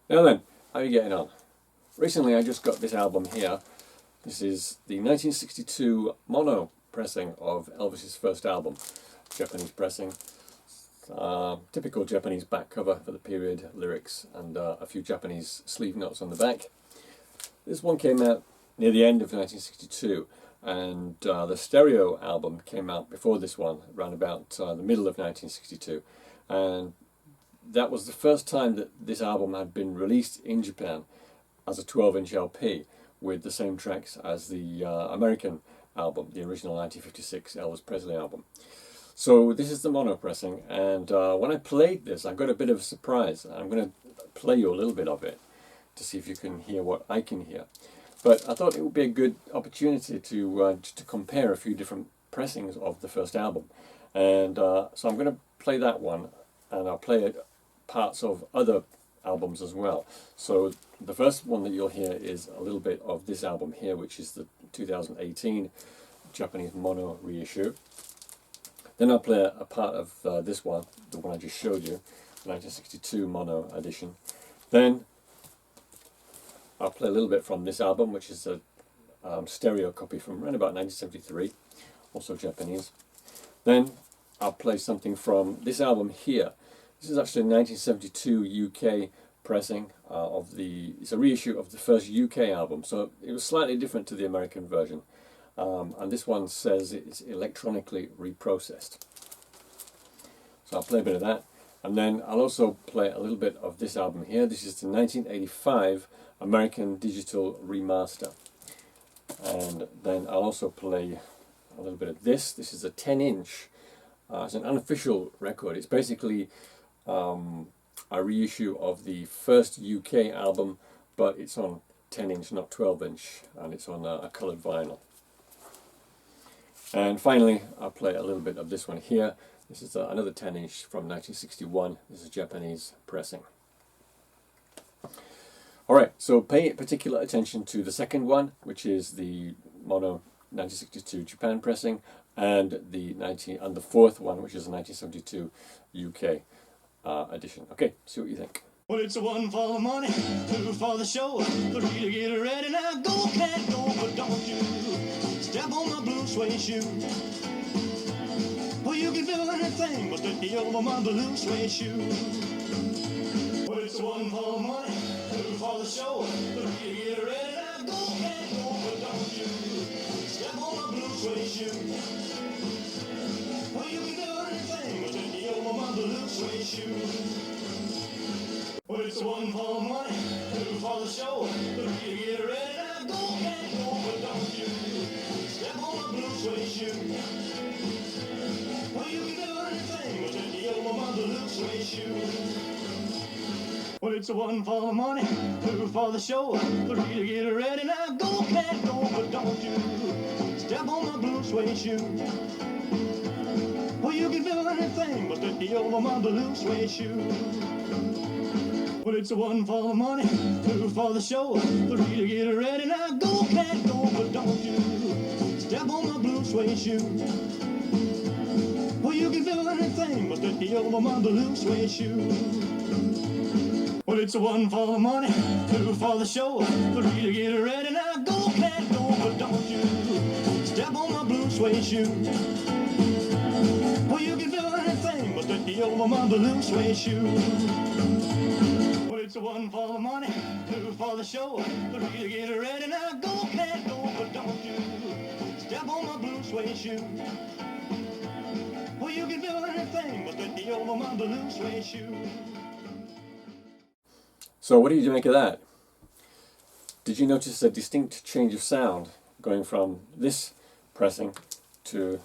Now then, how are you getting on? Recently I just got this album here. This is the 1962 mono pressing of Elvis's first album, Japanese pressing. Typical Japanese back cover for the period, lyrics and a few Japanese sleeve notes on the back. This one came out near the end of 1962 and the stereo album came out before this one, around about the middle of 1962, and that was the first time that this album had been released in Japan as a 12-inch LP with the same tracks as the American album, the original 1956 Elvis Presley album. So this is the mono pressing, and when I played this I got a bit of a surprise. I'm going to play you a little bit of it to see if you can hear what I can hear. But I thought it would be a good opportunity to compare a few different pressings of the first album. And so I'm going to play that one, and I'll play parts of other albums as well. So the first one that you'll hear is a little bit of this album here, which is the 2018 Japanese mono reissue. Then I'll play a part of this one, the one I just showed you, the 1962 mono edition. Then I'll play a little bit from this album, which is a stereo copy from around about 1973, also Japanese. Then I'll play something from this album here. This is actually a 1972 UK pressing it's a reissue of the first UK album, so it was slightly different to the American version. And this one says it's electronically reprocessed. So I'll play a bit of that, and then I'll also play a little bit of this album here. This is the 1985 American Digital Remaster. And then I'll also play a little bit of this. This is a 10-inch. It's an unofficial record. It's basically a reissue of the first UK album, but it's on 10-inch, not 12-inch, and it's on a coloured vinyl. And finally, I'll play a little bit of this one here. This is another 10-inch from 1961. This is Japanese pressing. Alright, so pay particular attention to the second one, which is the mono 1962 Japan pressing, and the fourth one, which is a 1972 UK edition. Okay, see what you think. Well, it's a one for the money, two for the show, three to get ready. Now go, cat, go, but don't you step on my blue suede shoe. Well, you can do anything but the heel of my blue suede shoe. Well, it's a one for the money, two for the show, three to get ready. Now go, cat, go, but don't you step on my blue suede shoe. Well, you can do anything but the heel of my blue suede shoe. Well, it's a one for the money, two for the show, three to get ready. Now go, cat, go, but don't you step on my blue suede shoe. Well, you can do anything with the heel of my blue suede shoe. Well, it's a one for the money, two for the show, three to get ready. Now go, cat, go, but don't you step on my blue suede shoe. Well, you can do anything but the heel of my blue suede shoe. Well, it's a one for the money, two for the show, three to get ready. Now go, cat, go, but don't you step on my blue suede shoe. Well, you can do anything but the heel of my blue suede shoe. Well, it's a one for the money, two for the show, three to get ready. Now go, cat, go, but don't you step on my blue suede shoe. Well, you can do anything but the heel of my blue suede shoe. It's a one for the money, two for the show, three to get ready. Now go, cat, go, but don't you step on my blue suede shoe. Well, you can do anything but the heel of my blue suede shoe. So what do you make of that? Did you notice a distinct change of sound going from this pressing to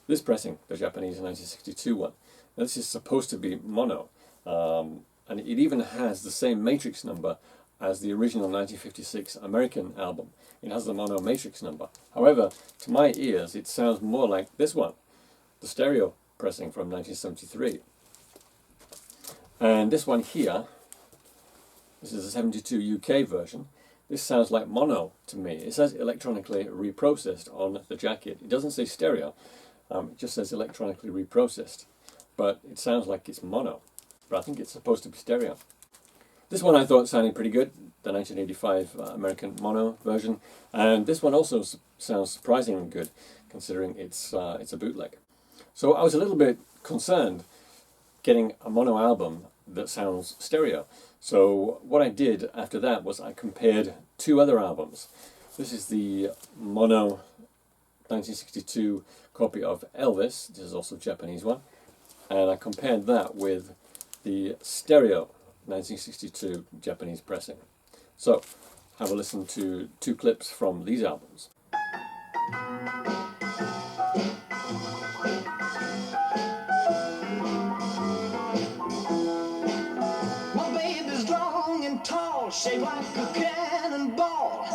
this pressing, the Japanese 1962 one? Now, this is supposed to be mono. And it even has the same matrix number as the original 1956 American album. It has the mono matrix number. However, to my ears, it sounds more like this one, the stereo pressing from 1973. And this one here, this is the 72 UK version, this sounds like mono to me. It says electronically reprocessed on the jacket. It doesn't say stereo, it just says electronically reprocessed. But it sounds like it's mono. But I think it's supposed to be stereo. This one I thought sounded pretty good, the 1985 American mono version, and this one also sounds surprisingly good, considering it's a bootleg. So I was a little bit concerned getting a mono album that sounds stereo. So what I did after that was I compared two other albums. This is the mono 1962 copy of Elvis, this is also a Japanese one, and I compared that with the stereo 1962 Japanese pressing. So have a listen to two clips from these albums. My baby's long and tall, shaped like a cannonball.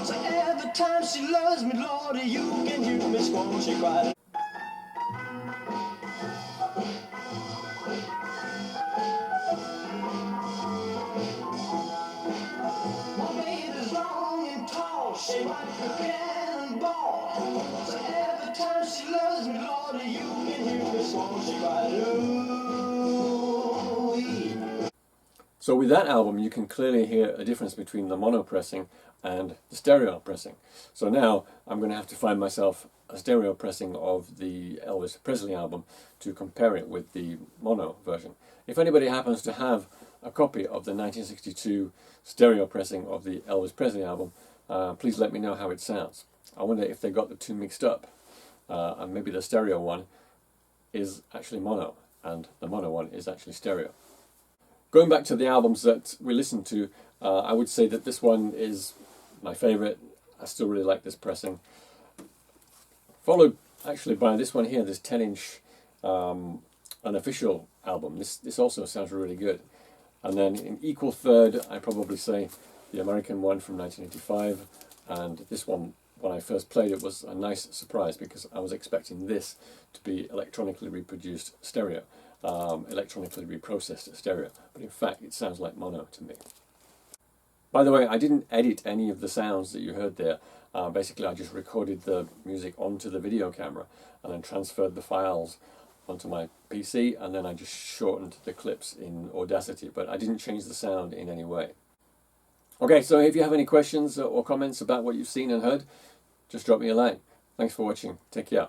So every time she loves me, Lord, you can hear me squall. She cried. My baby's long and tall, shaped like a cannonball. So every time she loves me, Lord, you can hear me squall. She cried. Ooh-wee. So with that album you can clearly hear a difference between the mono pressing and the stereo pressing. So now I'm going to have to find myself a stereo pressing of the Elvis Presley album to compare it with the mono version. If anybody happens to have a copy of the 1962 stereo pressing of the Elvis Presley album, please let me know how it sounds. I wonder if they got the two mixed up, and maybe the stereo one is actually mono and the mono one is actually stereo. Going back to the albums that we listened to, I would say that this one is my favourite. I still really like this pressing. Followed actually by this one here, this 10-inch unofficial album. This also sounds really good. And then in equal third, I probably say the American one from 1985. And this one, when I first played it, was a nice surprise because I was expecting this to be electronically reproduced stereo. Electronically reprocessed stereo, but in fact it sounds like mono to me. By the way, I didn't edit any of the sounds that you heard there. Basically I just recorded the music onto the video camera and then transferred the files onto my PC, and then I just shortened the clips in Audacity, but I didn't change the sound in any way. Okay, so if you have any questions or comments about what you've seen and heard, just drop me a line. Thanks for watching. Take care.